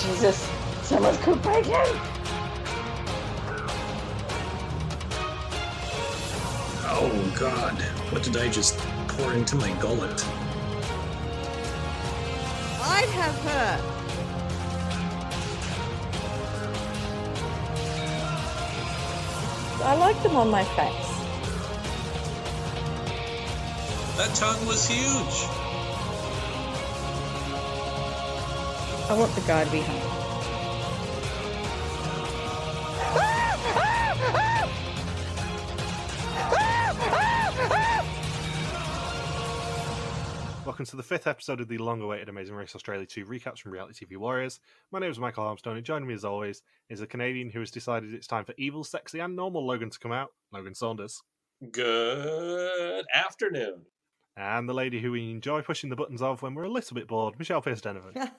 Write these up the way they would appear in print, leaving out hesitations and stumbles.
Jesus, someone's cooked bacon! Oh God, what did I just pour into my gullet? I'd have her. I like them on my face. That tongue was huge. I want the guy to be hung. Welcome to the 5th episode of the long-awaited Amazing Race Australia 2 recaps from Reality TV Warriors. My name is Michael Armstrong, and joining me as always is a Canadian who has decided it's time for evil, sexy and normal Logan to come out, Logan Saunders. Good afternoon. And the lady who we enjoy pushing the buttons of when we're a little bit bored, Michelle Pearce-Denovan.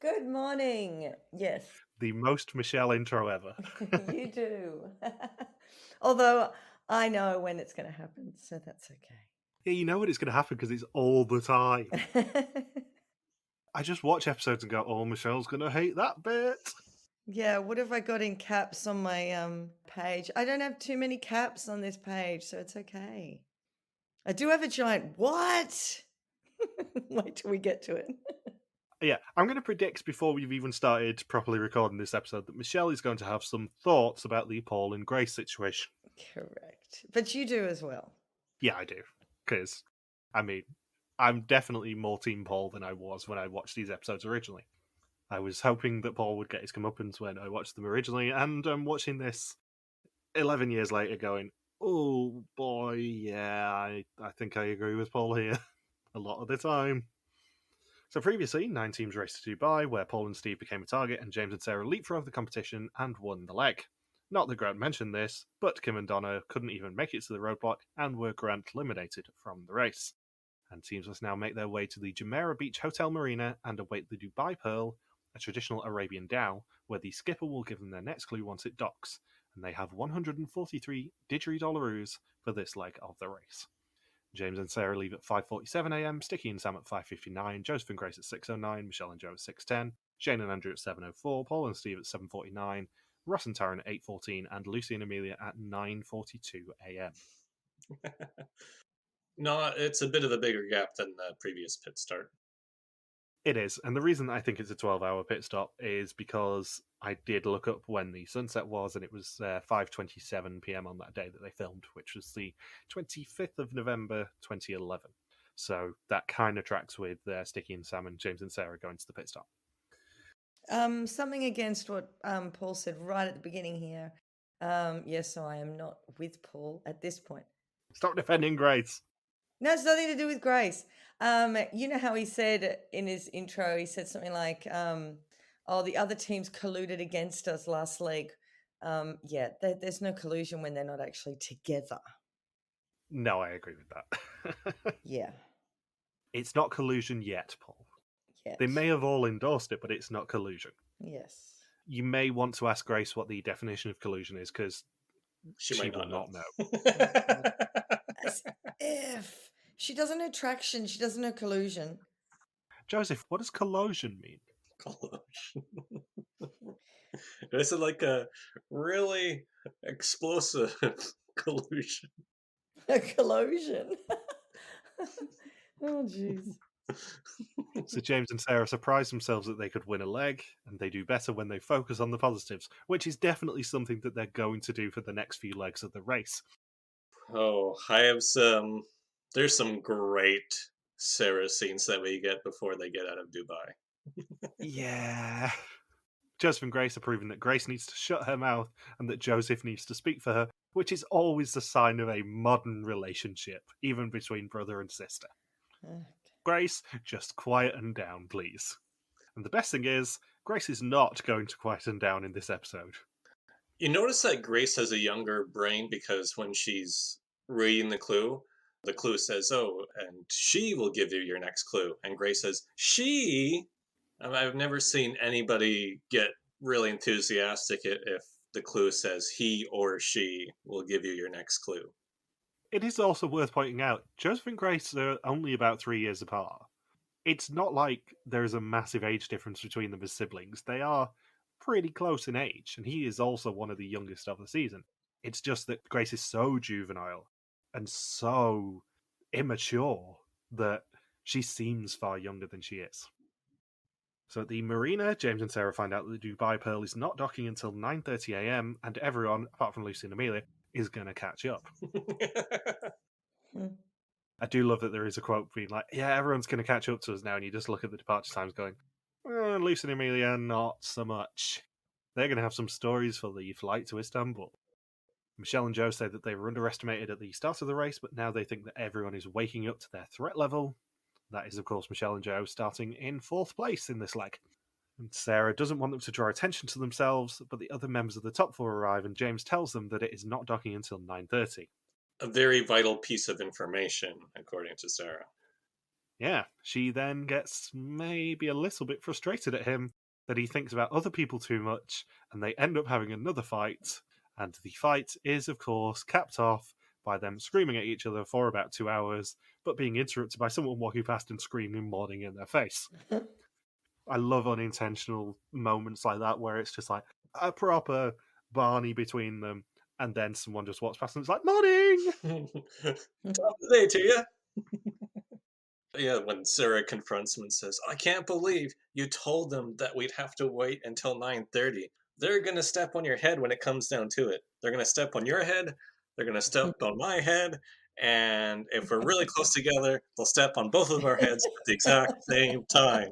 Good morning. Yes. The most Michelle intro ever. You do. Although I know when it's going to happen, so that's okay. Yeah, you know when it's going to happen because it's all the time. I just watch episodes and go, oh, Michelle's going to hate that bit. Yeah, what have I got in caps on my page? I don't have too many caps on this page, so it's okay. I do have a giant what? Wait till we get to it. Yeah, I'm going to predict before we've even started properly recording this episode that Michelle is going to have some thoughts about the Paul and Grace situation. Correct. But you do as well. Yeah, I do. Because, I mean, I'm definitely more Team Paul than I was when I watched these episodes originally. I was hoping that Paul would get his comeuppance when I watched them originally, and I'm watching this 11 years later going, oh boy, yeah, I think I agree with Paul here a lot of the time. So previously, 9 teams raced to Dubai, where Paul and Steve became a target, and James and Sarah leapfrogged the competition and won the leg. Not that Grant mentioned this, but Kim and Donna couldn't even make it to the roadblock and were Grant eliminated from the race. And teams must now make their way to the Jumeirah Beach Hotel Marina and await the Dubai Pearl, a traditional Arabian dhow, where the skipper will give them their next clue once it docks, and they have 143 didgeridollaroos for this leg of the race. James and Sarah leave at 5:47am, Sticky and Sam at 5:59, Joseph and Grace at 6:09, Michelle and Joe at 6:10, Shane and Andrew at 7:04, Paul and Steve at 7:49, Ross and Taryn at 8:14, and Lucy and Emilia at 9:42am. No, it's a bit of a bigger gap than the previous pit start. It is, and the reason I think it's a 12-hour pit stop is because I did look up when the sunset was, and it was 5:27pm on that day that they filmed, which was the 25th of November 2011. So that kind of tracks with Sticky and Sam and James and Sarah going to the pit stop. Something against what Paul said right at the beginning here. Yes, so I am not with Paul at this point. Stop defending Grace. No, it's nothing to do with Grace. You know how he said in his intro, he said something like, oh, the other teams colluded against us last leg. Yeah, there's no collusion when they're not actually together. No, I agree with that. Yeah. It's not collusion yet, Paul. Yes. They may have all endorsed it, but it's not collusion. Yes. You may want to ask Grace what the definition of collusion is, because She she might will not know. As if. She doesn't know traction. She doesn't know collusion. Joseph, what does collusion mean? Collusion. This is like a really explosive collusion. A collusion. Oh, jeez. So James and Sarah surprised themselves that they could win a leg, and they do better when they focus on the positives, which is definitely something that they're going to do for the next few legs of the race. Oh, I have there's some great Sarah scenes that we get before they get out of Dubai. Yeah. Joseph and Grace are proving that Grace needs to shut her mouth and that Joseph needs to speak for her, which is always the sign of a modern relationship, even between brother and sister. Grace, just quieten down, please. And the best thing is, Grace is not going to quieten down in this episode. You notice that Grace has a younger brain because when she's reading the clue says, oh, and she will give you your next clue. And Grace says, she? I've never seen anybody get really enthusiastic if the clue says he or she will give you your next clue. It is also worth pointing out, Joseph and Grace are only about 3 years apart. it's not like there is a massive age difference between them as siblings. They are pretty close in age, and he is also one of the youngest of the season. It's just that Grace is so juvenile and so immature that she seems far younger than she is. So at the marina, James and Sarah find out that the Dubai Pearl is not docking until 9:30 a.m, and everyone, apart from Lucy and Emilia, is going to catch up. I do love that there is a quote being like, yeah, everyone's going to catch up to us now, and you just look at the departure times going, Lucy and Emilia, not so much. They're going to have some stories for the flight to Istanbul. Michelle and Joe say that they were underestimated at the start of the race, but now they think that everyone is waking up to their threat level. That is, of course, Michelle and Joe starting in 4th place in this leg. And Sarah doesn't want them to draw attention to themselves, but the other members of the top 4 arrive, and James tells them that it is not docking until 9:30. A very vital piece of information, according to Sarah. Yeah, she then gets maybe a little bit frustrated at him that he thinks about other people too much, and they end up having another fight. And the fight is, of course, capped off by them screaming at each other for about 2 hours, but being interrupted by someone walking past and screaming morning in their face. I love unintentional moments like that where it's just like a proper Barney between them, and then someone just walks past and it's like, morning! Top of the day to you. Yeah, when Sarah confronts him and says, I can't believe you told them that we'd have to wait until 9:30. They're going to step on your head when it comes down to it. They're going to step on your head. They're going to step on my head. And if we're really close together, they'll step on both of our heads at the exact same time.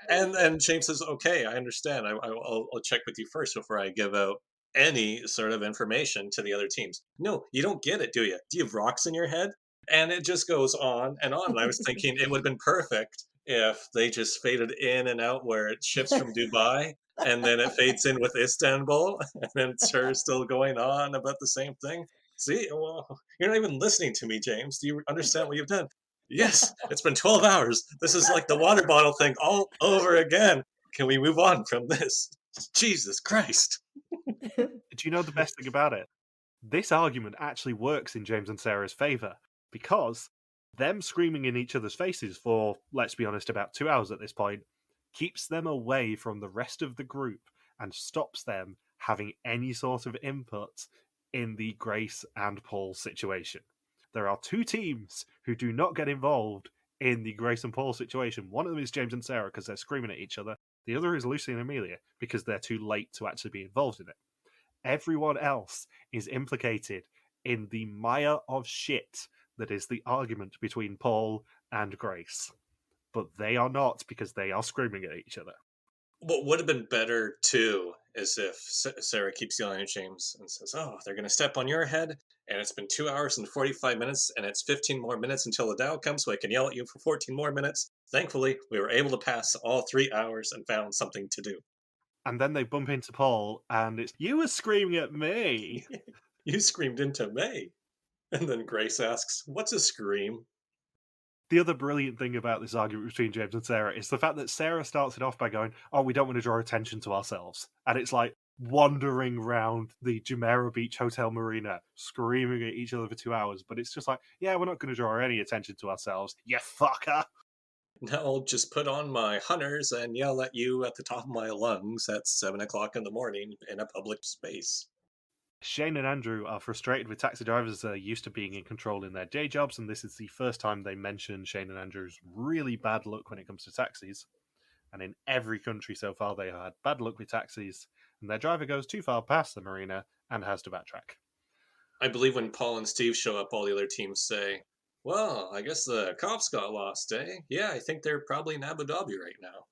And James says, okay, I understand. I'll check with you first before I give out any sort of information to the other teams. No, you don't get it, do you? Do you have rocks in your head? And it just goes on and on. And I was thinking it would have been perfect if they just faded in and out where it shifts from Dubai and then it fades in with Istanbul and then it's her still going on about the same thing. See, well, you're not even listening to me, James. Do you understand what you've done? Yes, it's been 12 hours. This is like the water bottle thing all over again. Can we move on from this? Jesus Christ. Do you know the best thing about it? This argument actually works in James and Sarah's favour, because them screaming in each other's faces for, let's be honest, about 2 hours at this point, keeps them away from the rest of the group and stops them having any sort of input in the Grace and Paul situation. There are 2 teams who do not get involved in the Grace and Paul situation. One of them is James and Sarah because they're screaming at each other. The other is Lucy and Emilia because they're too late to actually be involved in it. Everyone else is implicated in the mire of shit that is the argument between Paul and Grace. But they are not, because they are screaming at each other. What would have been better, too, is if Sarah keeps yelling at James and says, oh, they're going to step on your head, and it's been 2 hours and 45 minutes, and it's 15 more minutes until the Dow comes, so I can yell at you for 14 more minutes. Thankfully, we were able to pass all 3 hours and found something to do. And then they bump into Paul, and it's, you were screaming at me! You screamed into me! And then Grace asks, what's a scream? The other brilliant thing about this argument between James and Sarah is the fact that Sarah starts it off by going, oh, we don't want to draw attention to ourselves. And it's like wandering around the Jumeirah Beach Hotel Marina, screaming at each other for 2 hours. But it's just like, yeah, we're not going to draw any attention to ourselves. You fucker! Now I'll just put on my hunters and yell at you at the top of my lungs at 7 o'clock in the morning in a public space. Shane and Andrew are frustrated with taxi drivers as they're used to being in control in their day jobs, and this is the first time they mention Shane and Andrew's really bad luck when it comes to taxis. And in every country so far, they had bad luck with taxis, and their driver goes too far past the marina and has to backtrack. I believe when Paul and Steve show up, all the other teams say, well, I guess the cops got lost, eh? Yeah, I think they're probably in Abu Dhabi right now.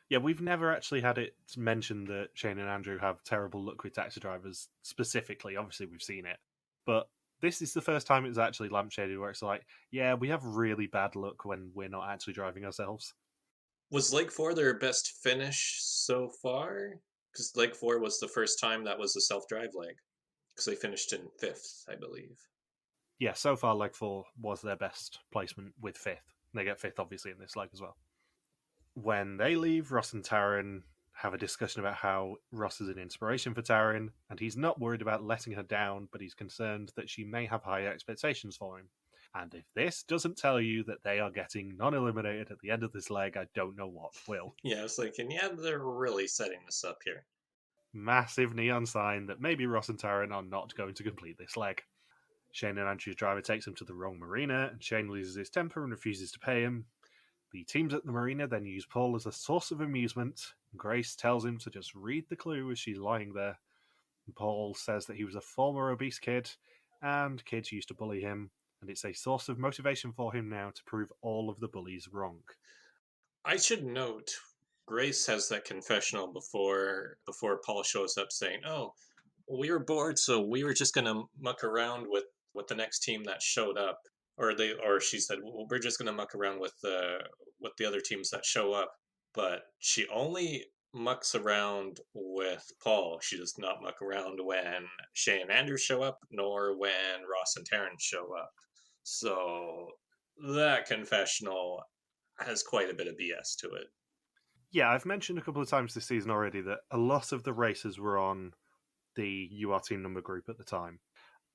Yeah, we've never actually had it mentioned that Shane and Andrew have terrible luck with taxi drivers specifically. Obviously, we've seen it. But this is the first time it's actually lampshaded where it's like, yeah, we have really bad luck when we're not actually driving ourselves. Was Leg 4 their best finish so far? Because Leg 4 was the first time that was a self-drive leg. Because they finished in 5th, I believe. Yeah, so far Leg 4 was their best placement with 5th. They get 5th, obviously, in this leg as well. When they leave, Ross and Taryn have a discussion about how Ross is an inspiration for Taryn, and he's not worried about letting her down, but he's concerned that she may have higher expectations for him. And if this doesn't tell you that they are getting non-eliminated at the end of this leg, I don't know what will. Yeah, I was thinking, yeah, they're really setting this up here. Massive neon sign that maybe Ross and Taryn are not going to complete this leg. Shane and Andrew's driver takes him to the wrong marina, and Shane loses his temper and refuses to pay him. The teams at the marina then use Paul as a source of amusement. Grace tells him to just read the clue as she's lying there. Paul says that he was a former obese kid, and kids used to bully him, and it's a source of motivation for him now to prove all of the bullies wrong. I should note, Grace has that confessional before Paul shows up saying, "Oh, we were bored, so we were just gonna muck around with the next team that showed up." Or she said, well, "We're just gonna muck around with the other teams that show up." But she only mucks around with Paul. She does not muck around when Shay and Andrew show up, nor when Ross and Taryn show up. So that confessional has quite a bit of BS to it. Yeah, I've mentioned a couple of times this season already that a lot of the races were on the UR team number group at the time.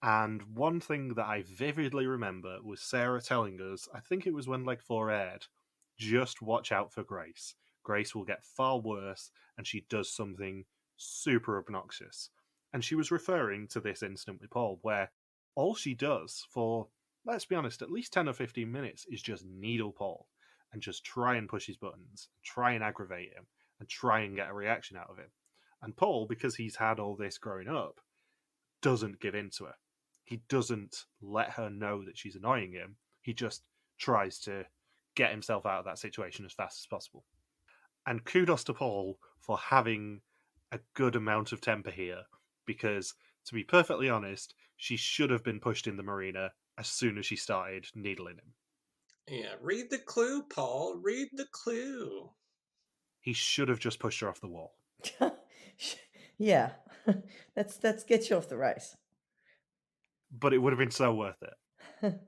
And one thing that I vividly remember was Sarah telling us, I think it was when Leg 4 aired, just watch out for Grace. Grace will get far worse, and she does something super obnoxious. And she was referring to this incident with Paul, where all she does for, let's be honest, at least 10 or 15 minutes is just needle Paul and just try and push his buttons, try and aggravate him, and try and get a reaction out of him. And Paul, because he's had all this growing up, doesn't give in to her. He doesn't let her know that she's annoying him. He just tries to get himself out of that situation as fast as possible. And kudos to Paul for having a good amount of temper here, because, to be perfectly honest, she should have been pushed in the marina as soon as she started needling him. Yeah, read the clue, Paul. Read the clue. He should have just pushed her off the wall. Yeah, that's get you off the race. But it would have been so worth it.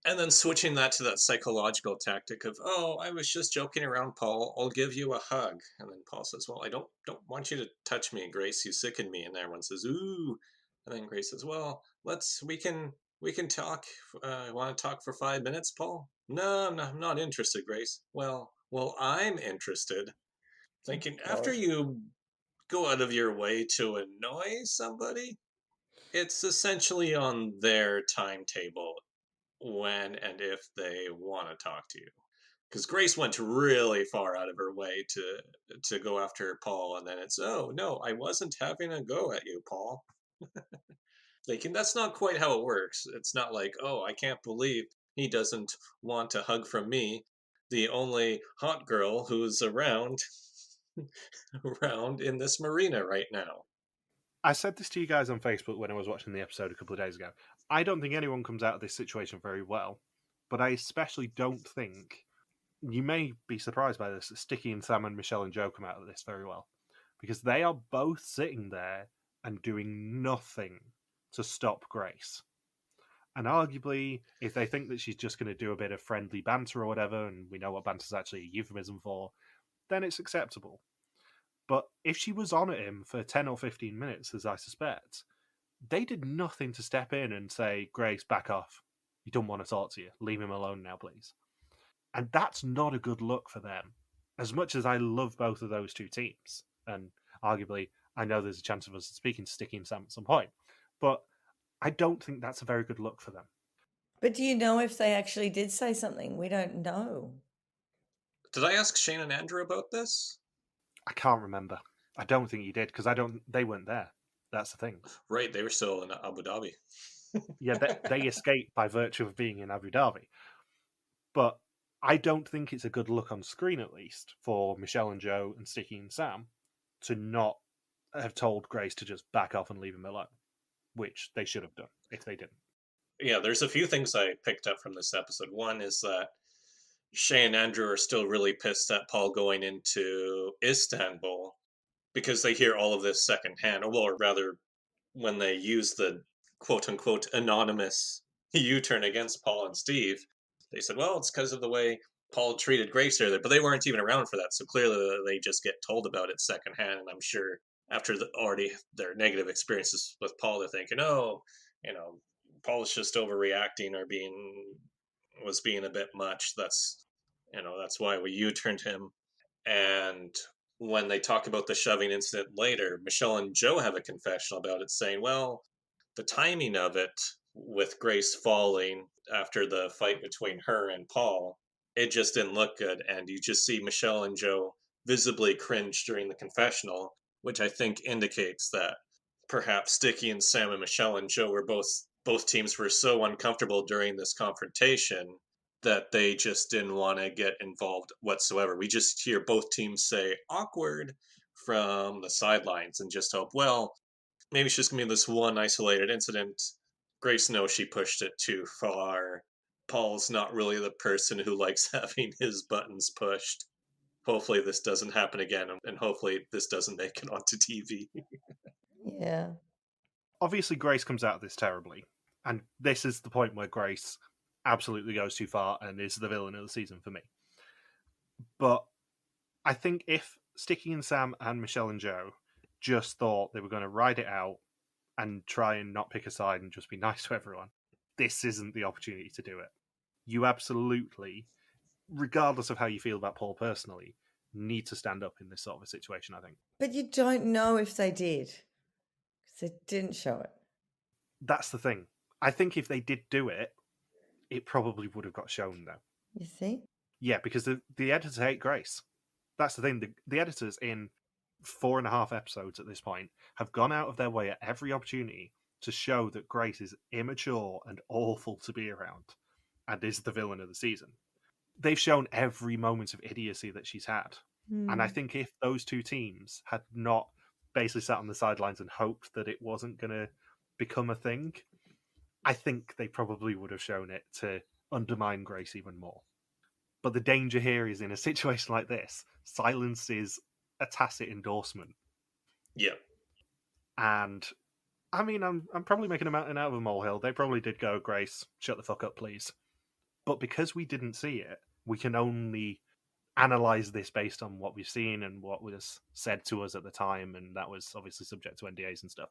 And then switching that to that psychological tactic of, "Oh, I was just joking around, Paul. I'll give you a hug." And then Paul says, "Well, I don't want you to touch me, Grace. You sicken me." And everyone says, "Ooh." And then Grace says, "Well, we can talk. Want to talk for 5 minutes, Paul?" "No, I'm not interested, Grace." Well, I'm interested. Thinking, after you go out of your way to annoy somebody, it's essentially on their timetable when and if they want to talk to you. Because Grace went really far out of her way to go after Paul, and then it's, "Oh no, I wasn't having a go at you, Paul." Thinking that's not quite how it works. It's not like, "Oh, I can't believe he doesn't want a hug from me, the only hot girl who's around in this marina right now." I said this to you guys on Facebook when I was watching the episode a couple of days ago. I don't think anyone comes out of this situation very well, but I especially don't think, you may be surprised by this, that Sticky and Sam and Michelle and Joe come out of this very well. Because they are both sitting there and doing nothing to stop Grace. And arguably, if they think that she's just going to do a bit of friendly banter or whatever, and we know what banter is actually a euphemism for, then it's acceptable. But if she was on at him for 10 or 15 minutes, as I suspect, they did nothing to step in and say, "Grace, back off. He don't want to talk to you. Leave him alone now, please." And that's not a good look for them. As much as I love both of those two teams, and arguably, I know there's a chance of us speaking to Sticky and Sam at some point, but I don't think that's a very good look for them. But do you know if they actually did say something? We don't know. Did I ask Shane and Andrew about this? I can't remember. I don't think you did, because they weren't there. That's the thing. Right, they were still in Abu Dhabi. Yeah, they escaped by virtue of being in Abu Dhabi. But I don't think it's a good look on screen, at least, for Michelle and Joe and Sticky and Sam to not have told Grace to just back off and leave him alone, which they should have done if they didn't. Yeah, there's a few things I picked up from this episode. One is that Shay and Andrew are still really pissed at Paul going into Istanbul because they hear all of this secondhand, or rather, when they use the quote-unquote anonymous U-turn against Paul and Steve, they said, "Well, it's because of the way Paul treated Grace earlier," but they weren't even around for that, so clearly they just get told about it secondhand, and I'm sure after already their negative experiences with Paul, they're thinking, "Oh, Paul's just overreacting or being was being a bit much. That's why we U-turned him. And when they talk about the shoving incident later, Michelle and Joe have a confessional about it, saying, well, the timing of it, with Grace falling after the fight between her and Paul, it just didn't look good. And you just see Michelle and Joe visibly cringe during the confessional, which I think indicates that perhaps Sticky and Sam and Michelle and Joe were both teams were so uncomfortable during this confrontation that they just didn't want to get involved whatsoever. We just hear both teams say awkward from the sidelines and just hope, well, maybe it's just going to be this one isolated incident. Grace knows she pushed it too far. Paul's not really the person who likes having his buttons pushed. Hopefully this doesn't happen again, and hopefully this doesn't make it onto TV. Yeah. Obviously, Grace comes out of this terribly, and this is the point where Grace absolutely goes too far and is the villain of the season for me. But I think if Sticky and Sam and Michelle and Joe just thought they were going to ride it out and try and not pick a side and just be nice to everyone, this isn't the opportunity to do it. You absolutely, regardless of how you feel about Paul personally, need to stand up in this sort of a situation, I think. But you don't know if they did, because they didn't show it. That's the thing. I think if they did do it, it probably would have got shown, though. You see? Yeah, because the editors hate Grace. That's the thing. The editors in 4.5 episodes at this point have gone out of their way at every opportunity to show that Grace is immature and awful to be around and is the villain of the season. They've shown every moment of idiocy that she's had. And I think if those two teams had not basically sat on the sidelines and hoped that it wasn't going to become a thing, I think they probably would have shown it to undermine Grace even more. But the danger here is in a situation like this, silence is a tacit endorsement. Yeah. And I mean, I'm probably making a mountain out of a molehill. They probably did go, Grace, shut the fuck up, please. But because we didn't see it, we can only analyze this based on what we've seen and what was said to us at the time, and that was obviously subject to NDAs and stuff.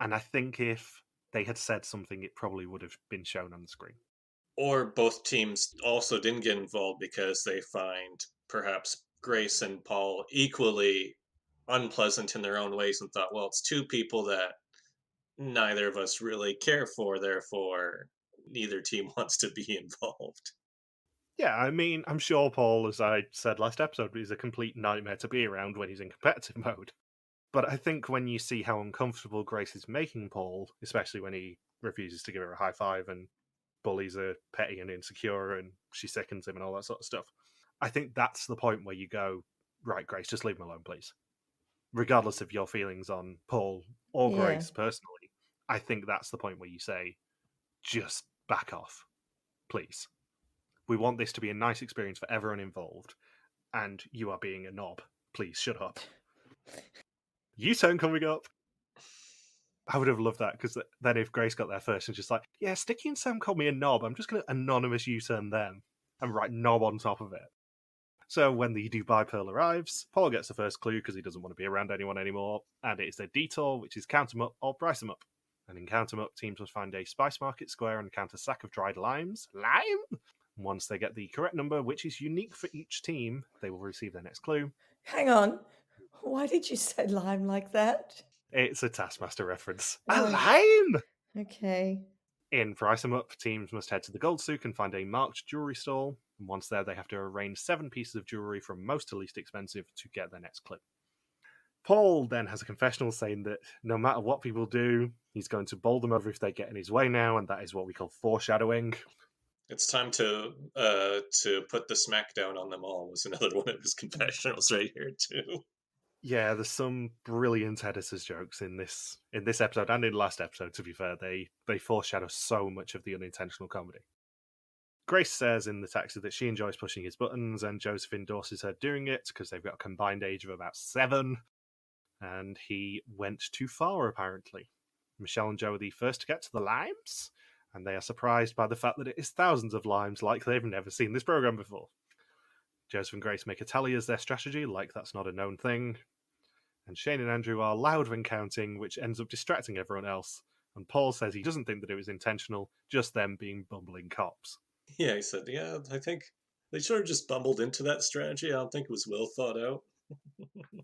And I think if they had said something, it probably would have been shown on the screen. Or both teams also didn't get involved because they find perhaps Grace and Paul equally unpleasant in their own ways and thought, well, it's two people that neither of us really care for, therefore neither team wants to be involved. Yeah, I mean, I'm sure Paul, as I said last episode, is a complete nightmare to be around when he's in competitive mode. But I think when you see how uncomfortable Grace is making Paul, especially when he refuses to give her a high five and bullies her petty and insecure and she sickens him and all that sort of stuff, I think that's the point where you go, right, Grace, just leave him alone, please. Regardless of your feelings on Paul or Grace personally, I think that's the point where you say, just back off, please. We want this to be a nice experience for everyone involved, and you are being a knob. Please, shut up. U-turn coming up. I would have loved that, because then if Grace got there first and just like, yeah, Sticky and Sam called me a knob, I'm just going to anonymous U-turn them and write knob on top of it. So when the Dubai Pearl arrives, Paul gets the first clue because he doesn't want to be around anyone anymore, and it is a detour, which is count 'em up or price 'em up. And in count 'em up, teams must find a spice market square and count a sack of dried limes. Lime? Once they get the correct number, which is unique for each team, they will receive their next clue. Hang on. Why did you say lime like that? It's a Taskmaster reference. Oh. A lime! Okay. In Price 'em Up, teams must head to the Gold Souk and find a marked jewellery stall. And once there, they have to arrange 7 pieces of jewellery from most to least expensive to get their next clue. Paul then has a confessional saying that no matter what people do, he's going to bowl them over if they get in his way now, and that is what we call foreshadowing. It's time to put the smackdown on them all was another one of his confessionals right here too. Yeah, there's some brilliant editors' jokes in this episode and in last episode, to be fair. They foreshadow so much of the unintentional comedy. Grace says in the taxi that she enjoys pushing his buttons, and Joseph endorses her doing it because they've got a combined age of about 7, and he went too far, apparently. Michelle and Joe are the first to get to the limes, and they are surprised by the fact that it is thousands of limes, like they've never seen this program before. Joseph and Grace make a tally as their strategy, like that's not a known thing. And Shane and Andrew are loud when counting, which ends up distracting everyone else. And Paul says he doesn't think that it was intentional, just them being bumbling cops. Yeah, he said, yeah, I think they sort of just bumbled into that strategy. I don't think it was well thought out.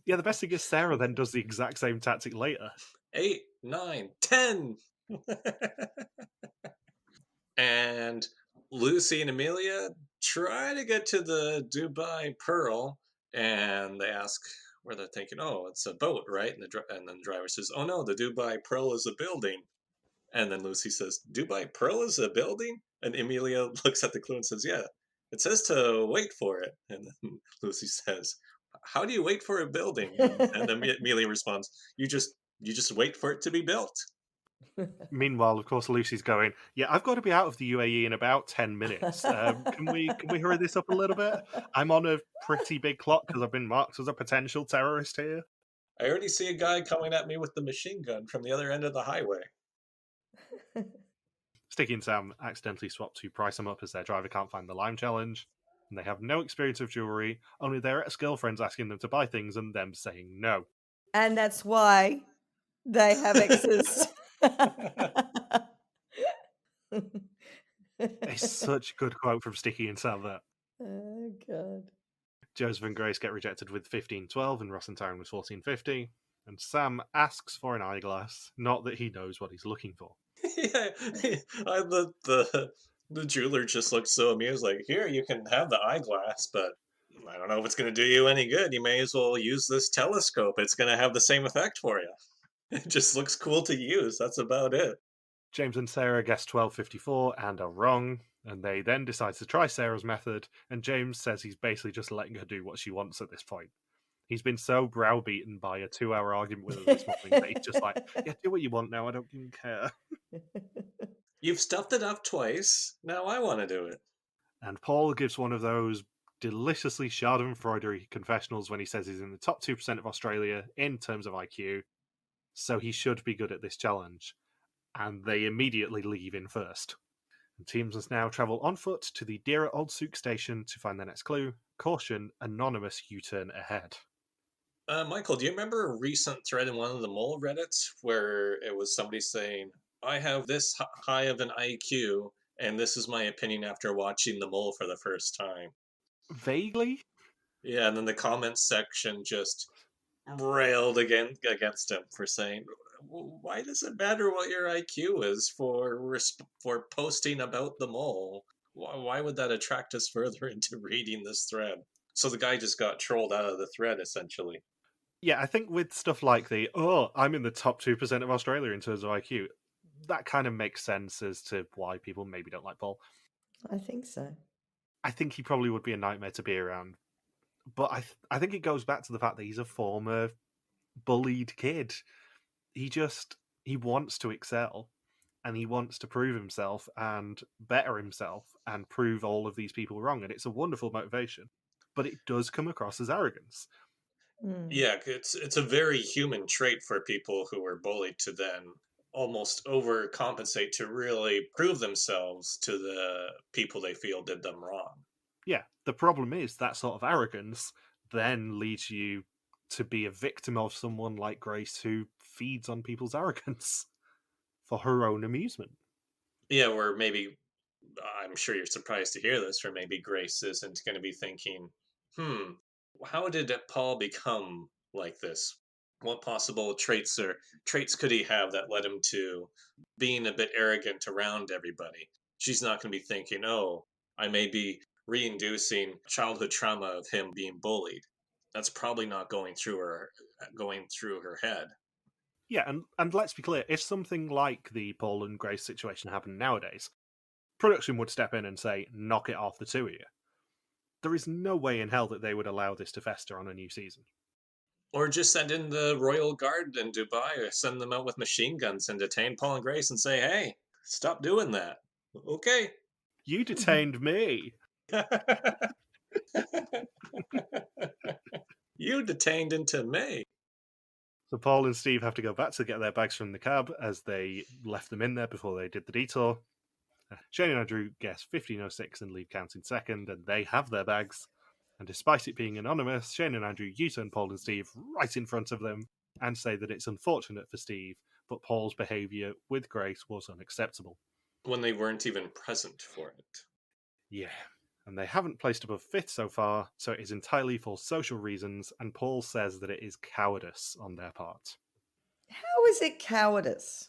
Yeah, the best thing is Sarah then does the exact same tactic later. 8, 9, 10. And Lucy and Emilia try to get to the Dubai Pearl, and they ask where they're thinking, oh, it's a boat, right? And then the driver says, oh no, the Dubai Pearl is a building. And then Lucy says, Dubai Pearl is a building? And Emilia looks at the clue and says, yeah, it says to wait for it. And then Lucy says, how do you wait for a building? And then Emilia responds, you just wait for it to be built. Meanwhile, of course, Lucy's going, yeah, I've got to be out of the UAE in about 10 minutes. Can we hurry this up a little bit? I'm on a pretty big clock because I've been marked as a potential terrorist here. I already see a guy coming at me with the machine gun from the other end of the highway. Sticky and Sam accidentally swap to price them up as their driver can't find the lime challenge, and they have no experience of jewellery, only their ex-girlfriends asking them to buy things and them saying no. And that's why they have exes. It's such a good quote from Sticky and Sam there. Oh, God. Joseph and Grace get rejected with 1512 and Ross and Taryn with 1450, and Sam asks for an eyeglass, not that he knows what he's looking for. Yeah, the jeweler just looks so amused, like, here, you can have the eyeglass, but I don't know if it's going to do you any good. You may as well use this telescope. It's going to have the same effect for you. It just looks cool to use. That's about it. James and Sarah guess 1254 and are wrong, and they then decide to try Sarah's method, and James says he's basically just letting her do what she wants at this point. He's been so browbeaten by a 2-hour argument with her this morning that he's just like, yeah, do what you want now, I don't even care. You've stuffed it up twice. Now I want to do it. And Paul gives one of those deliciously schadenfreude confessionals when he says he's in the top 2% of Australia in terms of IQ, so he should be good at this challenge. And they immediately leave in first. And teams must now travel on foot to the Dera Old Souk station to find their next clue. Caution, anonymous U-turn ahead. Michael, do you remember a recent thread in one of the mole Reddits where it was somebody saying, I have this high of an IQ, and this is my opinion after watching the mole for the first time? Vaguely? Yeah, and then the comments section just railed against him for saying, why does it matter what your IQ is for posting about the mole? Why would that attract us further into reading this thread? So the guy just got trolled out of the thread, essentially. Yeah, I think with stuff like I'm in the top 2% of Australia in terms of IQ, that kind of makes sense as to why people maybe don't like Paul. I think so. I think he probably would be a nightmare to be around. But I think it goes back to the fact that he's a former bullied kid. He wants to excel, and he wants to prove himself and better himself and prove all of these people wrong. And it's a wonderful motivation, but it does come across as arrogance. Yeah, it's a very human trait for people who are bullied to then almost overcompensate to really prove themselves to the people they feel did them wrong. Yeah, the problem is that sort of arrogance then leads you to be a victim of someone like Grace who feeds on people's arrogance for her own amusement. Yeah, where maybe, I'm sure you're surprised to hear this, or maybe Grace isn't going to be thinking, how did Paul become like this? What possible traits could he have that led him to being a bit arrogant around everybody? She's not going to be thinking, oh, I may be reinducing childhood trauma of him being bullied. That's probably not going through her head. Yeah, and let's be clear, if something like the Paul and Grace situation happened nowadays, production would step in and say, knock it off, the two of you. There is no way in hell that they would allow this to fester on a new season. Or just send in the Royal Guard in Dubai, or send them out with machine guns and detain Paul and Grace and say, hey, stop doing that. Okay. You detained me. You detained into me. So Paul and Steve have to go back to get their bags from the cab as they left them in there before they did the detour. Shane and Andrew guess 1506 and leave counting second, and they have their bags. And despite it being anonymous, Shane and Andrew U-turn Paul and Steve right in front of them and say that it's unfortunate for Steve, but Paul's behaviour with Grace was unacceptable. When they weren't even present for it. Yeah. And they haven't placed above 5th so far, so it is entirely for social reasons, and Paul says that it is cowardice on their part. How is it cowardice?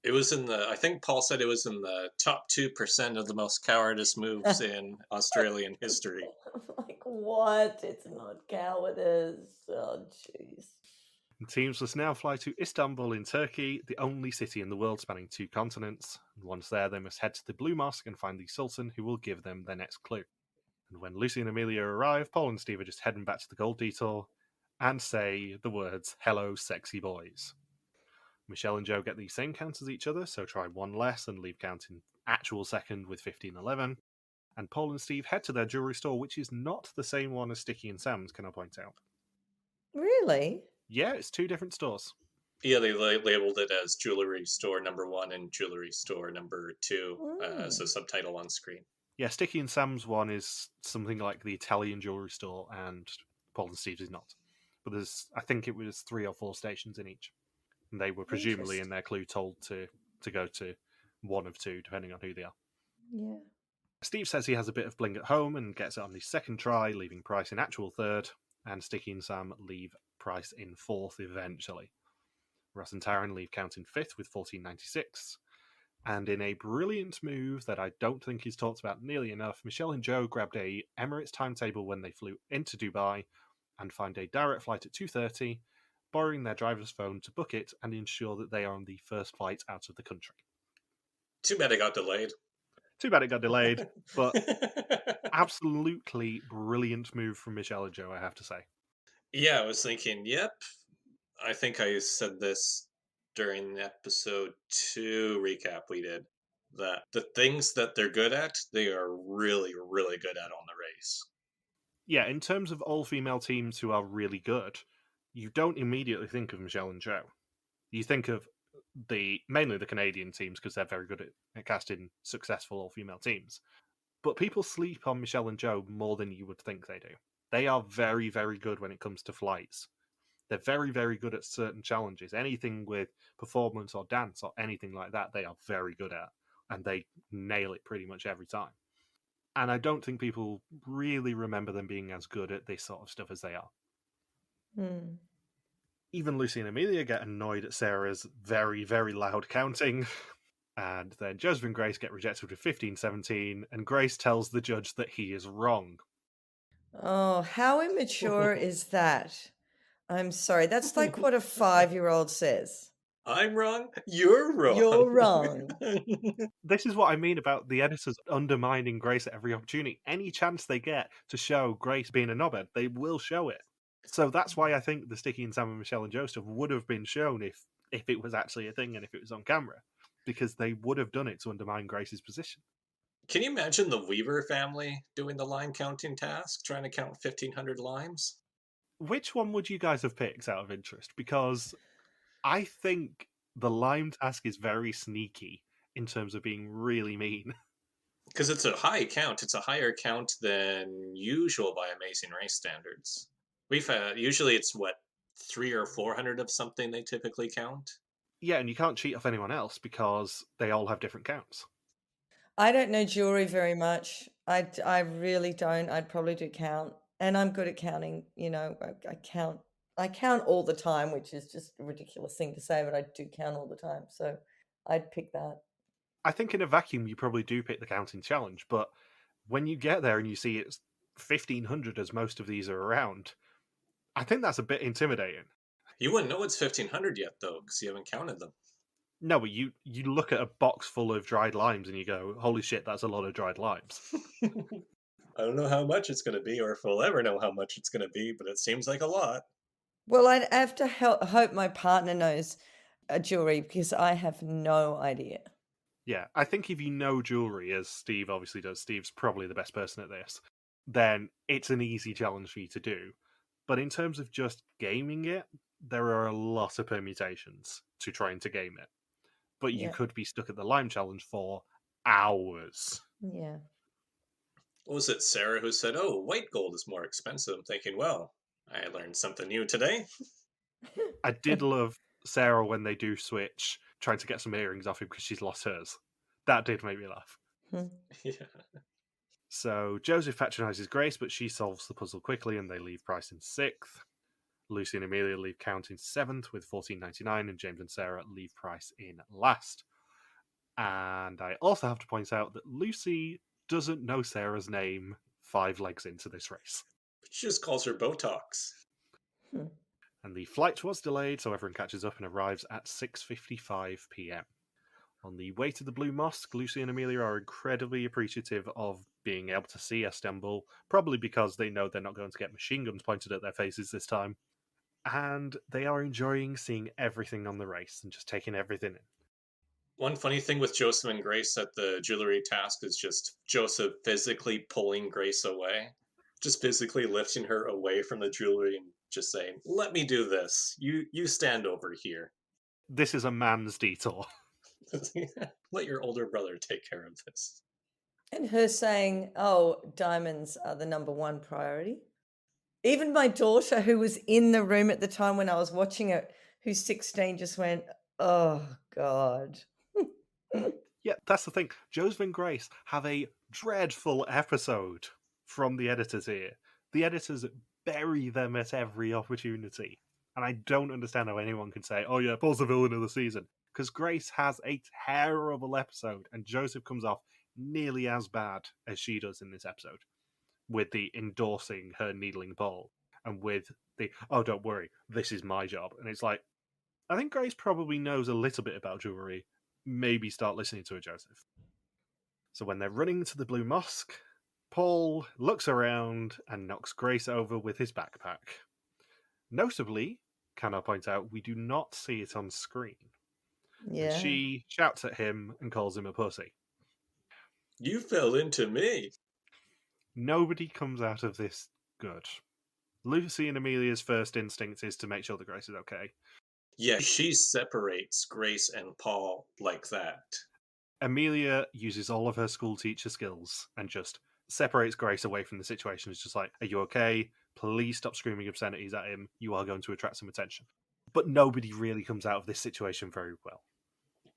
It was I think Paul said it was in the top 2% of the most cowardice moves in Australian history. Like, what? It's not cowardice. Oh, jeez. Teams must now fly to Istanbul in Turkey, the only city in the world spanning 2 continents. And once there, they must head to the Blue Mosque and find the Sultan, who will give them their next clue. And when Lucy and Emilia arrive, Paul and Steve are just heading back to the Gold Detour and say the words, "Hello, sexy boys." Michelle and Joe get the same count as each other, so try one less and leave counting actual second with 15-11. And Paul and Steve head to their jewellery store, which is not the same one as Sticky and Sam's, can I point out? Really? Yeah, it's 2 different stores. Yeah, they labeled it as jewelry store number 1 and jewelry store number 2 as a subtitle on screen. Yeah, Sticky and Sam's one is something like the Italian jewellery store, and Paul and Steve's is not. But I think it was 3 or 4 stations in each. And they were presumably in their clue told to go to one of 2, depending on who they are. Yeah. Steve says he has a bit of bling at home and gets it on his second try, leaving Price in actual 3rd, and Sticky and Sam leave Price in 4th eventually. Ross and Taryn leave count in 5th with 14.96. And in a brilliant move that I don't think is talked about nearly enough, Michelle and Joe grabbed a Emirates timetable when they flew into Dubai and find a direct flight at 2:30, borrowing their driver's phone to book it and ensure that they are on the first flight out of the country. Too bad it got delayed. Too bad it got delayed, but absolutely brilliant move from Michelle and Joe, I have to say. Yeah, I was thinking, yep. I think I said this during episode 2 recap we did, that the things that they're good at, they are really, really good at on the race. Yeah, in terms of all-female teams who are really good, you don't immediately think of Michelle and Joe. You think of mainly the Canadian teams because they're very good at casting successful all-female teams. But people sleep on Michelle and Joe more than you would think they do. They are very, very good when it comes to flights. They're very, very good at certain challenges. Anything with performance or dance or anything like that, they are very good at. And they nail it pretty much every time. And I don't think people really remember them being as good at this sort of stuff as they are. Even Lucy and Emilia get annoyed at Sarah's very, very loud counting. And then Joseph and Grace get rejected with 15-17, and Grace tells the judge that he is wrong. Oh, how immature is that? I'm sorry. That's like what a 5-year-old says. I'm wrong. You're wrong. You're wrong. This is what I mean about the editors undermining Grace at every opportunity. Any chance they get to show Grace being a knobhead, they will show it. So that's why I think the Sticky and Sam and Michelle and Joseph would have been shown if it was actually a thing and if it was on camera, because they would have done it to undermine Grace's position. Can you imagine the Weaver family doing the line counting task, trying to count 1,500 limes? Which one would you guys have picked out of interest? Because I think the lime task is very sneaky in terms of being really mean. Because it's a high count. It's a higher count than usual by Amazing Race standards. We've had, usually it's 300 or 400 of something they typically count. Yeah, and you can't cheat off anyone else because they all have different counts. I don't know jewelry very much. I really don't. I'd probably do count. And I'm good at counting. You know, I count all the time, which is just a ridiculous thing to say, but I do count all the time. So I'd pick that. I think in a vacuum, you probably do pick the counting challenge, but when you get there and you see it's 1,500 as most of these are around, I think that's a bit intimidating. You wouldn't know it's 1,500 yet, though, because you haven't counted them. No, but you look at a box full of dried limes and you go, holy shit, that's a lot of dried limes. I don't know how much it's going to be or if we'll ever know how much it's going to be, but it seems like a lot. Well, I'd have to hope my partner knows jewelry because I have no idea. Yeah, I think if you know jewelry, as Steve obviously does, Steve's probably the best person at this, then it's an easy challenge for you to do. But in terms of just gaming it, there are a lot of permutations to trying to game it. But you could be stuck at the lime challenge for hours. Yeah. What was it, Sarah, who said, oh, white gold is more expensive? I'm thinking, well, I learned something new today. I did love Sarah when they do switch, trying to get some earrings off him because she's lost hers. That did make me laugh. Yeah. So Joseph patronizes Grace, but she solves the puzzle quickly and they leave Price in 6th. Lucy and Emilia leave Count in 7th with 14.99, and James and Sarah leave Price in last. And I also have to point out that Lucy doesn't know Sarah's name 5 legs into this race. She just calls her Botox. And the flight was delayed, so everyone catches up and arrives at 6:55 p.m. On the way to the Blue Mosque, Lucy and Emilia are incredibly appreciative of being able to see Istanbul, probably because they know they're not going to get machine guns pointed at their faces this time. And they are enjoying seeing everything on the race and just taking everything in. One funny thing with Joseph and Grace at the jewelry task is just Joseph physically pulling Grace away. Just physically lifting her away from the jewelry and just saying, "Let me do this. You stand over here." This is a man's detour. Let your older brother take care of this. And her saying, "Oh, diamonds are the number one priority." Even my daughter, who was in the room at the time when I was watching it, who's 16, just went, "Oh, God." Yeah, that's the thing. Joseph and Grace have a dreadful episode from the editors here. The editors bury them at every opportunity. And I don't understand how anyone can say, "Oh yeah, Paul's the villain of the season." Because Grace has a terrible episode, and Joseph comes off nearly as bad as she does in this episode, with the endorsing her needling Paul, and with the, "Oh, don't worry, this is my job." And it's like, I think Grace probably knows a little bit about jewelry. Maybe start listening to her, Joseph. So when they're running to the Blue Mosque, Paul looks around and knocks Grace over with his backpack. Notably, can I point out, we do not see it on screen. Yeah. And she shouts at him and calls him a pussy. "You fell into me." Nobody comes out of this good. Lucy and Emilia's first instinct is to make sure that Grace is okay. Yeah, she separates Grace and Paul like that. Emilia uses all of her school teacher skills and just separates Grace away from the situation. It's just like, "Are you okay? Please stop screaming obscenities at him. You are going to attract some attention." But nobody really comes out of this situation very well.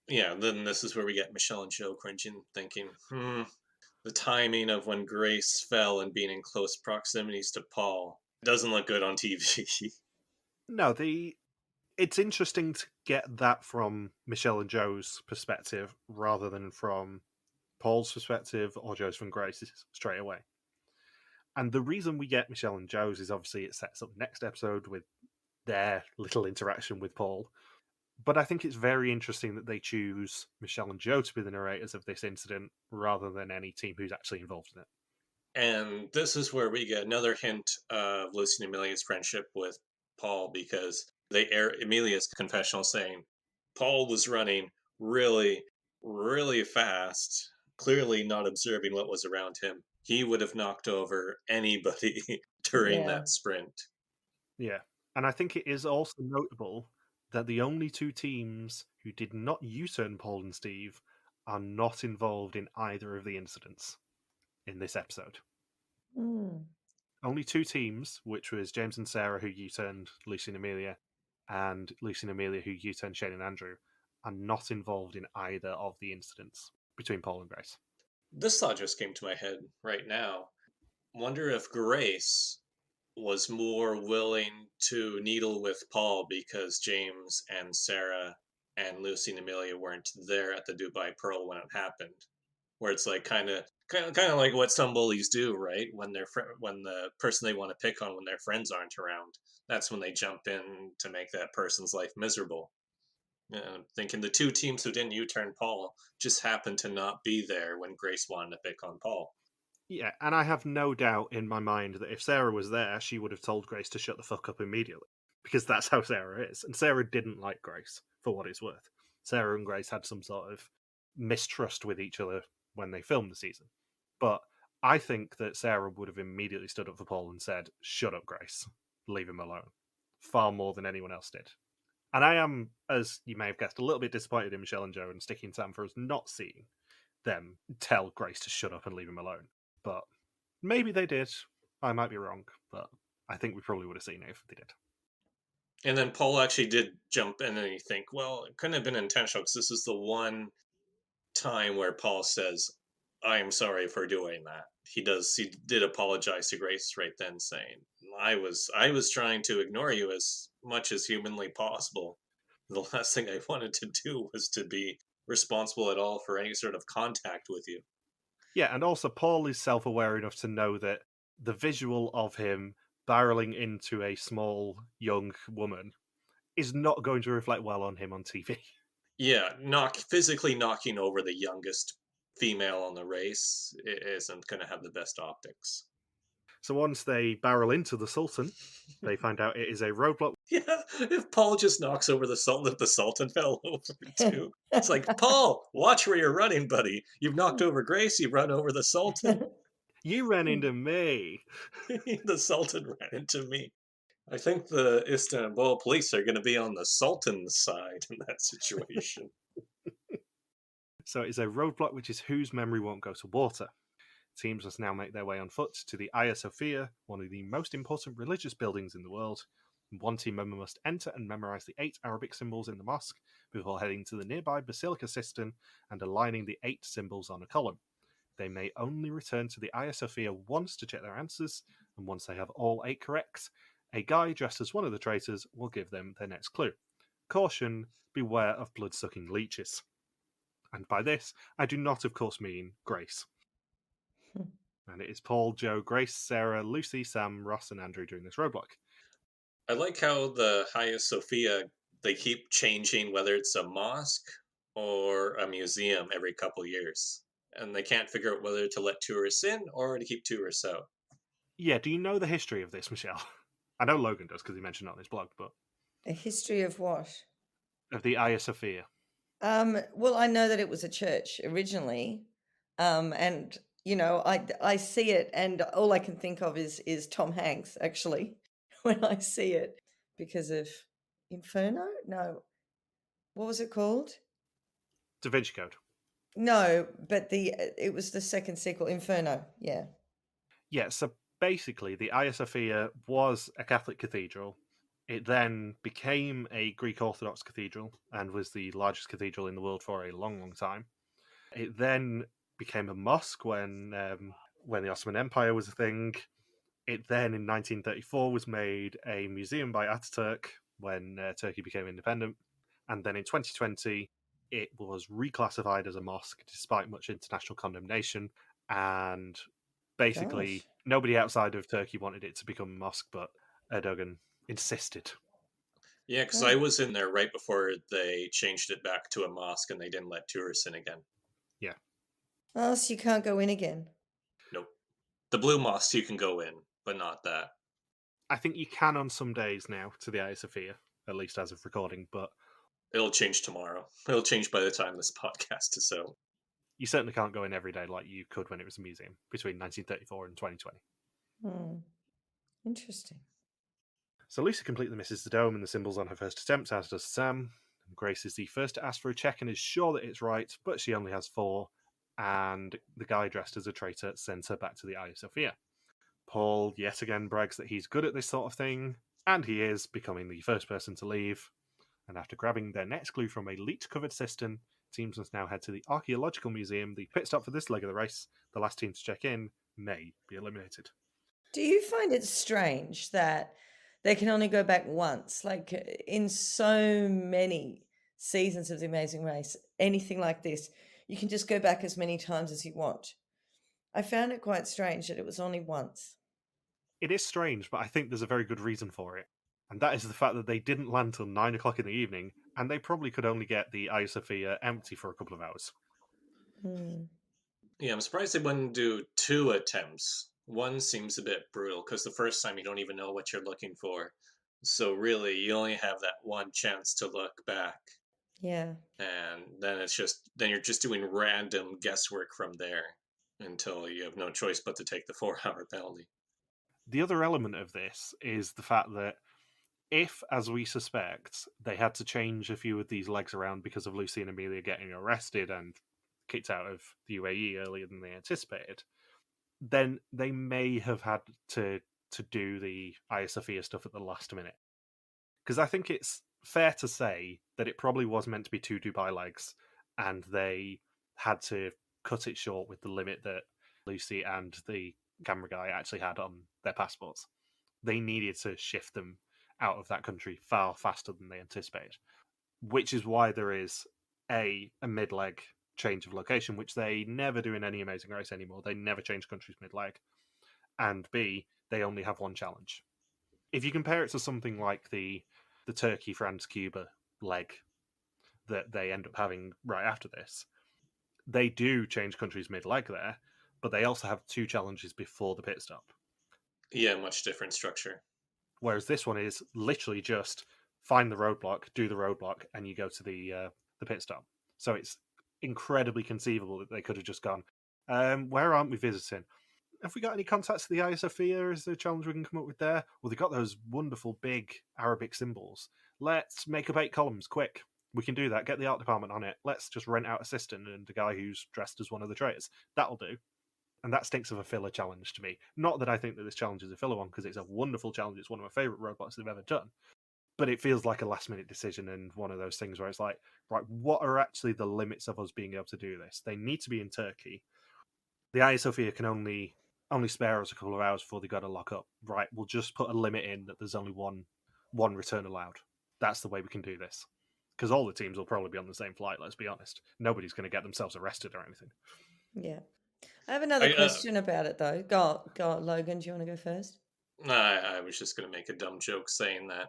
Yeah, then this is where we get Michelle and Joe cringing, thinking, the timing of when Grace fell and being in close proximities to Paul doesn't look good on TV. No, it's interesting to get that from Michelle and Joe's perspective rather than from Paul's perspective or Joe's from Grace's straight away. And the reason we get Michelle and Joe's is obviously it sets up next episode with their little interaction with Paul. But I think it's very interesting that they choose Michelle and Joe to be the narrators of this incident rather than any team who's actually involved in it. And this is where we get another hint of Lucy and Emilia's friendship with Paul, because they air Emilia's confessional saying Paul was running really, really fast, clearly not observing what was around him. He would have knocked over anybody during that sprint. Yeah. And I think it is also notable that the only two teams who did not U-turn Paul and Steve are not involved in either of the incidents in this episode. Only two teams, which was James and Sarah who U-turned Lucy and Emilia, and Lucy and Emilia who U-turned Shane and Andrew, are not involved in either of the incidents between Paul and Grace. This thought just came to my head right now. Wonder if Grace was more willing to needle with Paul because James and Sarah and Lucy and Emilia weren't there at the Dubai Pearl when it happened. Where it's like kind of like what some bullies do, right? When when the person they want to pick on when their friends aren't around, that's when they jump in to make that person's life miserable. I'm thinking the two teams who didn't U-turn Paul just happened to not be there when Grace wanted to pick on Paul. Yeah, and I have no doubt in my mind that if Sarah was there, she would have told Grace to shut the fuck up immediately. Because that's how Sarah is. And Sarah didn't like Grace, for what it's worth. Sarah and Grace had some sort of mistrust with each other when they filmed the season. But I think that Sarah would have immediately stood up for Paul and said, "Shut up, Grace. Leave him alone." Far more than anyone else did. And I am, as you may have guessed, a little bit disappointed in Michelle and Joe and Sticky and Sam for us not seeing them tell Grace to shut up and leave him alone. But maybe they did. I might be wrong, but I think we probably would have seen it if they did. And then Paul actually did jump in, and you think, well, it couldn't have been intentional because this is the one time where Paul says, I am sorry for doing that. He did apologize to Grace right then, saying, I was trying to ignore you as much as humanly possible. The last thing I wanted to do was to be responsible at all for any sort of contact with you. Yeah, and also Paul is self-aware enough to know that the visual of him barreling into a small young woman is not going to reflect well on him on TV. Yeah, physically knocking over the youngest female on the race isn't going to have the best optics. So once they barrel into the Sultan, they find out it is a roadblock. Yeah, if Paul just knocks over the Sultan, if the Sultan fell over too. It's like, Paul, watch where you're running, buddy. You've knocked over Grace, you run over the Sultan. You ran into me. The Sultan ran into me. I think the Istanbul police are going to be on the Sultan's side in that situation. So it's a roadblock, which is whose memory won't go to water. Teams must now make their way on foot to the Hagia Sophia, one of the most important religious buildings in the world. One team member must enter and memorize the 8 Arabic symbols in the mosque before heading to the nearby Basilica Cistern and aligning the 8 symbols on a column. They may only return to the Hagia Sophia once to check their answers, and once they have all 8 correct, a guy dressed as one of the traitors will give them their next clue. Caution, beware of blood-sucking leeches. And by this, I do not, of course, mean Grace. And it is Paul, Joe, Grace, Sarah, Lucy, Sam, Ross, and Andrew doing this roadblock. I like how the Hagia Sophia, they keep changing whether it's a mosque or a museum every couple years. And they can't figure out whether to let tourists in or to keep tourists out. Yeah, do you know the history of this, Michelle? I know Logan does because he mentioned it on his blog, but A history of what? of the Hagia Sophia. Well, I know that it was a church originally, and I see it, and all I can think of is Tom Hanks actually when I see it because of Inferno. No, what was it called? Da Vinci Code. No, but it was the second sequel, Inferno. Yeah. Yeah, so basically, the Hagia Sophia was a Catholic cathedral. It then became a Greek Orthodox cathedral and was the largest cathedral in the world for a long, long time. It then became a mosque when the Ottoman Empire was a thing. It then, in 1934, was made a museum by Ataturk when Turkey became independent. And then in 2020, it was reclassified as a mosque despite much international condemnation. And basically, Gosh. nobody outside of Turkey wanted it to become a mosque, but Erdogan insisted. Yeah, because Oh. I was in there right before they changed it back to a mosque and they didn't let tourists in again. Yeah. Oh, so you can't go in again. Nope. The blue mosque you can go in, but not that. I think you can on some days now to the Hagia Sophia, at least as of recording, but It'll change tomorrow. It'll change by the time this podcast is out. you certainly can't go in every day like you could when it was a museum between 1934 and 2020. Interesting. So Lucy completely misses the dome and the symbols on her first attempt, as does Sam. Grace is the first to ask for a check and is sure that it's right, but she only has 4, and the guy dressed as a traitor sends her back to the Hagia Sophia. Paul yet again brags that he's good at this sort of thing, and he is, becoming the first person to leave. And after grabbing their next clue from a leech-covered cistern, teams must now head to the Archaeological Museum. The pit stop for this leg of the race, the last team to check in, may be eliminated. Do you find it strange that they can only go back once? Like in so many seasons of The Amazing Race, anything like this, you can just go back as many times as you want. I found it quite strange that it was only once. It is strange, but I think there's a very good reason for it. And that is the fact that they didn't land till 9 o'clock in the evening, and they probably could only get the Hagia Sophia empty for a couple of hours. Yeah, I'm surprised they wouldn't do 2 attempts. One seems a bit brutal because the first time you don't even know what you're looking for. So really, you only have that one chance to look back. Yeah. And then you're just doing random guesswork from there until you have no choice but to take the 4-hour penalty. The other element of this is the fact that if, as we suspect, they had to change a few of these legs around because of Lucy and Emilia getting arrested and kicked out of the UAE earlier than they anticipated, then they may have had to do the Hagia Sophia stuff at the last minute. Because I think it's fair to say that it probably was meant to be 2 Dubai legs, and they had to cut it short with the limit that Lucy and the camera guy actually had on their passports. They needed to shift them out of that country far faster than they anticipated, which is why there is a mid-leg change of location, which they never do in any Amazing Race anymore. They never change countries mid-leg. And B, they only have one challenge. If you compare it to something like the Turkey, France, Cuba leg that they end up having right after this, they do change countries mid-leg there, but they also have 2 challenges before the pit stop. Yeah, much different structure. Whereas this one is literally just find the roadblock, do the roadblock, and you go to the pit stop. So it's incredibly conceivable that they could have just gone, where aren't we visiting? Have we got any contacts to the Hagia Sophia? Is there a challenge we can come up with there? Well, they've got those wonderful big Arabic symbols. Let's make up 8 columns, quick. We can do that. Get the art department on it. Let's just rent out a cistern and a guy who's dressed as one of the traitors. That'll do. And that stinks of a filler challenge to me. Not that I think that this challenge is a filler one, because it's a wonderful challenge. It's one of my favourite roadblocks they've ever done. But it feels like a last-minute decision and one of those things where it's like, right, what are actually the limits of us being able to do this? They need to be in Turkey. The Hagia Sophia can only spare us a couple of hours before they got to lock up. Right, we'll just put a limit in that there's only one return allowed. That's the way we can do this. Because all the teams will probably be on the same flight, let's be honest. Nobody's going to get themselves arrested or anything. Yeah. I have another question about it, though. Go on, Logan. Do you want to go first? I was just going to make a dumb joke saying that,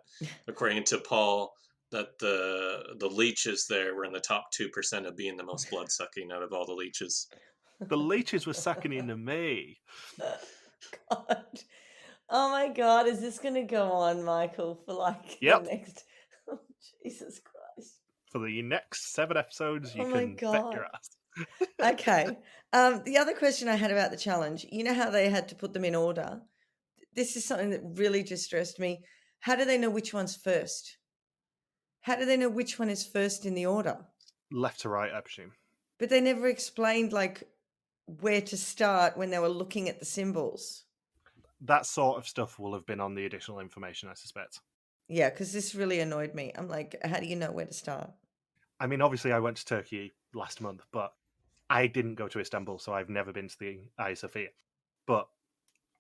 according to Paul, that the leeches there were in the top 2% of being the most blood-sucking out of all the leeches. The leeches were sucking into me. God. Oh my God, is this going to go on, Michael, for like the next... Oh, Jesus Christ. For the next 7 episodes, you can bet your ass. Okay. The other question I had about the challenge, you know how they had to put them in order? This is something that really distressed me. How do they know which one's first? How do they know which one is first in the order? Left to right, I presume. But they never explained, like, where to start when they were looking at the symbols. That sort of stuff will have been on the additional information, I suspect. Yeah, because this really annoyed me. I'm like, how do you know where to start? I mean, obviously I went to Turkey last month, but I didn't go to Istanbul, so I've never been to the Hagia Sophia. But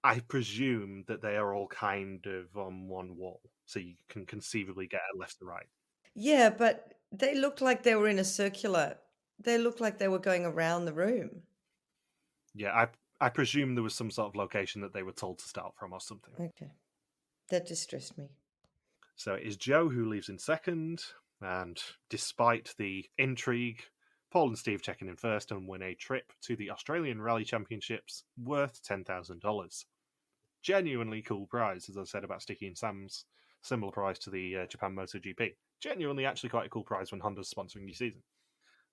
I presume that they are all kind of on one wall, so you can conceivably get a left to right. Yeah, but they looked like they were in a circular. They looked like they were going around the room. Yeah, I presume there was some sort of location that they were told to start from or something. Okay. That distressed me. So it is Joe who leaves in second, and despite the intrigue, Paul and Steve checking in first and win a trip to the Australian Rally Championships worth $10,000. Genuinely cool prize, as I said about Sticky and Sam's similar prize to the Japan MotoGP. Genuinely actually quite a cool prize when Honda's sponsoring your season.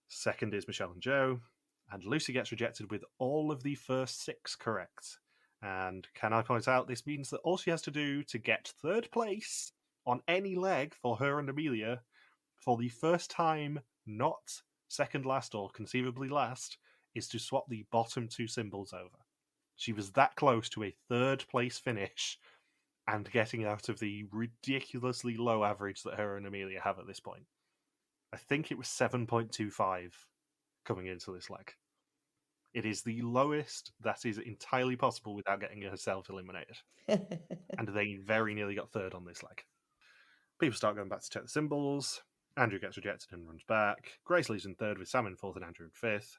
Second is Michelle and Joe, and Lucy gets rejected with all of the first 6 correct. And can I point out, this means that all she has to do to get third place on any leg for her and Emilia for the first time, not second last or conceivably last, is to swap the bottom 2 symbols over. She was that close to a third place finish and getting out of the ridiculously low average that her and Emilia have at this point. I think it was 7.25 coming into this leg. It is the lowest that is entirely possible without getting herself eliminated. And they very nearly got third on this leg. People start going back to check the symbols. Andrew gets rejected and runs back. Grace leaves in third with Sam in fourth and Andrew in fifth.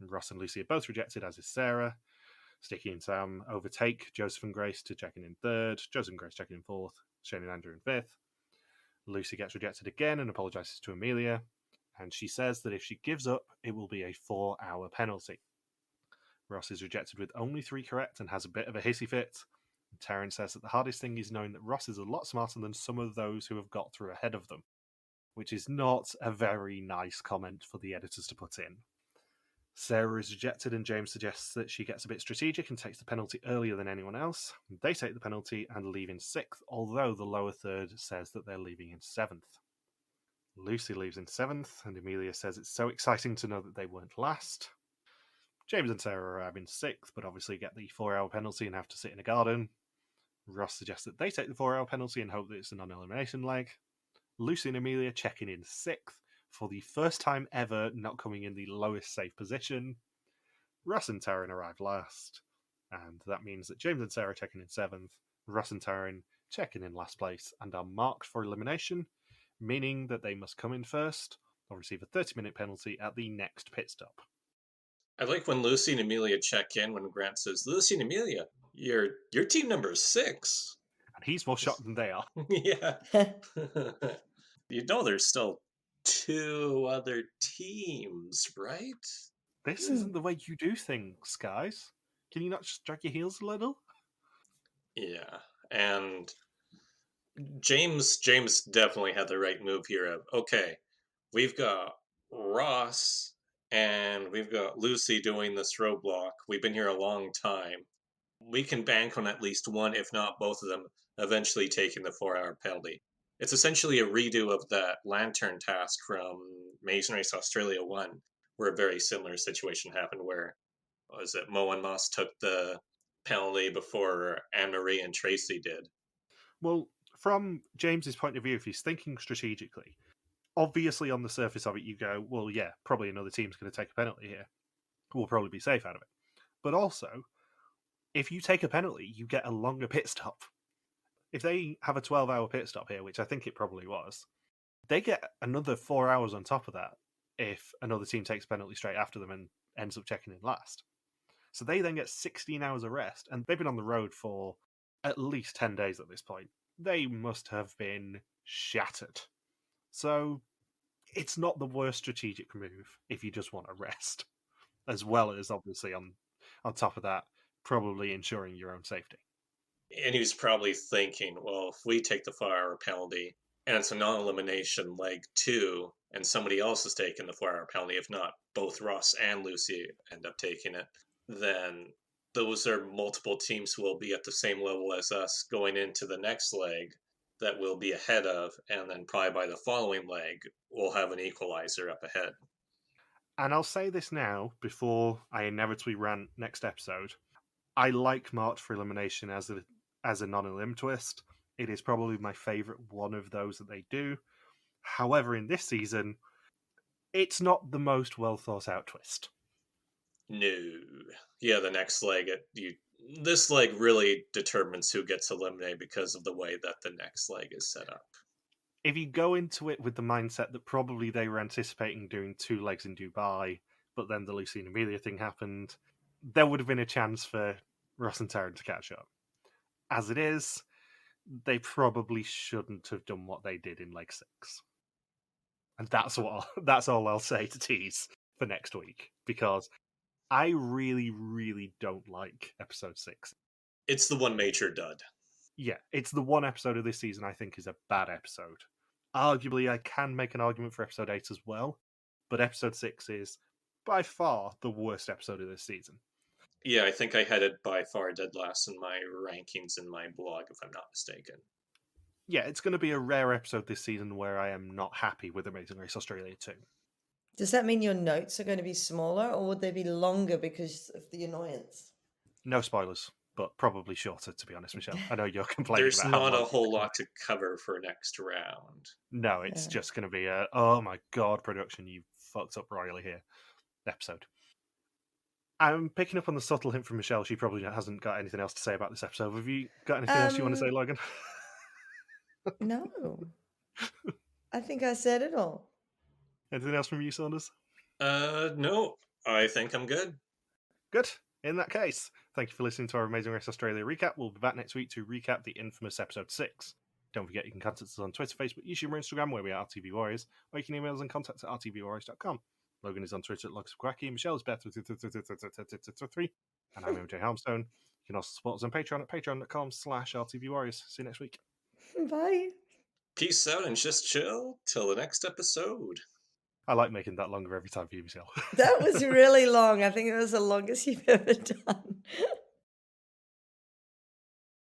And Ross and Lucy are both rejected, as is Sarah. Sticky and Sam overtake Joseph and Grace to check in third. Joseph and Grace check in fourth. Shane and Andrew in fifth. Lucy gets rejected again and apologises to Emilia. And she says that if she gives up, it will be a 4-hour penalty. Ross is rejected with only 3 correct and has a bit of a hissy fit. And Taryn says that the hardest thing is knowing that Ross is a lot smarter than some of those who have got through ahead of them, which is not a very nice comment for the editors to put in. Sarah is rejected and James suggests that she gets a bit strategic and takes the penalty earlier than anyone else. They take the penalty and leave in 6th, although the lower third says that they're leaving in 7th. Lucy leaves in 7th, and Emilia says it's so exciting to know that they weren't last. James and Sarah are in 6th, but obviously get the 4-hour penalty and have to sit in a garden. Ross suggests that they take the 4-hour penalty and hope that it's a non-elimination leg. Lucy and Emilia checking in 6th, for the first time ever not coming in the lowest safe position. Ross and Taryn arrive last, and that means that James and Sarah checking in 7th, Ross and Taryn checking in last place, and are marked for elimination, meaning that they must come in first or receive a 30-minute penalty at the next pit stop. I like when Lucy and Emilia check in when Grant says, Lucy and Emilia, you're team number 6. And he's more shocked than they are. Yeah. You know there's still 2 other teams, right? This isn't the way you do things, guys. Can you not just drag your heels a little? Yeah. And James definitely had the right move here of, okay, we've got Ross and we've got Lucy doing this roadblock. We've been here a long time. We can bank on at least one, if not both of them, eventually taking the 4-hour penalty. It's essentially a redo of that lantern task from Amazing Race Australia 1, where a very similar situation happened where, was it Mo and Moss took the penalty before Anne-Marie and Tracy did. Well, from James's point of view, if he's thinking strategically, obviously on the surface of it, you go, well, yeah, probably another team's going to take a penalty here. We'll probably be safe out of it. But also, if you take a penalty, you get a longer pit stop. If they have a 12-hour pit stop here, which I think it probably was, they get another 4 hours on top of that if another team takes a penalty straight after them and ends up checking in last. So they then get 16 hours of rest, and they've been on the road for at least 10 days at this point. They must have been shattered. So it's not the worst strategic move if you just want a rest, as well as obviously on top of that, probably ensuring your own safety. And he was probably thinking, well, if we take the 4-hour penalty and it's a non-elimination leg 2, and somebody else is taking the 4-hour penalty, if not both Ross and Lucy end up taking it, then those are multiple teams who will be at the same level as us going into the next leg that we'll be ahead of, and then probably by the following leg, we'll have an equalizer up ahead. And I'll say this now, before I inevitably rant next episode. I like March for Elimination as a non-elim twist. It is probably my favourite one of those that they do. However, in this season, it's not the most well thought out twist. No. Yeah, the next leg, this leg really determines who gets eliminated because of the way that the next leg is set up. If you go into it with the mindset that probably they were anticipating doing 2 legs in Dubai, but then the Lucy and Emilia thing happened, there would have been a chance for Ross and Taryn to catch up. As it is, they probably shouldn't have done what they did in leg 6. And that's all I'll say to tease for next week, because I really, really don't like episode 6. It's the one major dud. Yeah, it's the one episode of this season I think is a bad episode. Arguably, I can make an argument for episode 8 as well, but episode 6 is by far the worst episode of this season. Yeah, I think I had it by far dead last in my rankings in my blog, if I'm not mistaken. Yeah, it's going to be a rare episode this season where I am not happy with Amazing Race Australia 2. Does that mean your notes are going to be smaller, or would they be longer because of the annoyance? No spoilers, but probably shorter, to be honest, Michelle. I know you're complaining There's about not a whole lot to cover for next round. No, it's just going to be a, oh my god, production, you fucked up royally here episode. I'm picking up on the subtle hint from Michelle. She probably hasn't got anything else to say about this episode. Have you got anything else you want to say, Logan? No. I think I said it all. Anything else from you, Saunders? No. I think I'm good. Good. In that case, thank you for listening to our Amazing Race Australia recap. We'll be back next week to recap the infamous episode 6. Don't forget you can contact us on Twitter, Facebook, YouTube, or Instagram, where we are RTV Warriors, or you can email us and contact at rtvwarriors.com. Logan is on Twitter at LogsofQuacky, Michelle is Beth3, and I'm MJ Harmstone. You can also support us on Patreon at patreon.com/rtvwarriors. See you next week. Bye. Peace out and just chill till the next episode. I like making that longer every time for you, Michelle. That was really long. I think it was the longest you've ever done.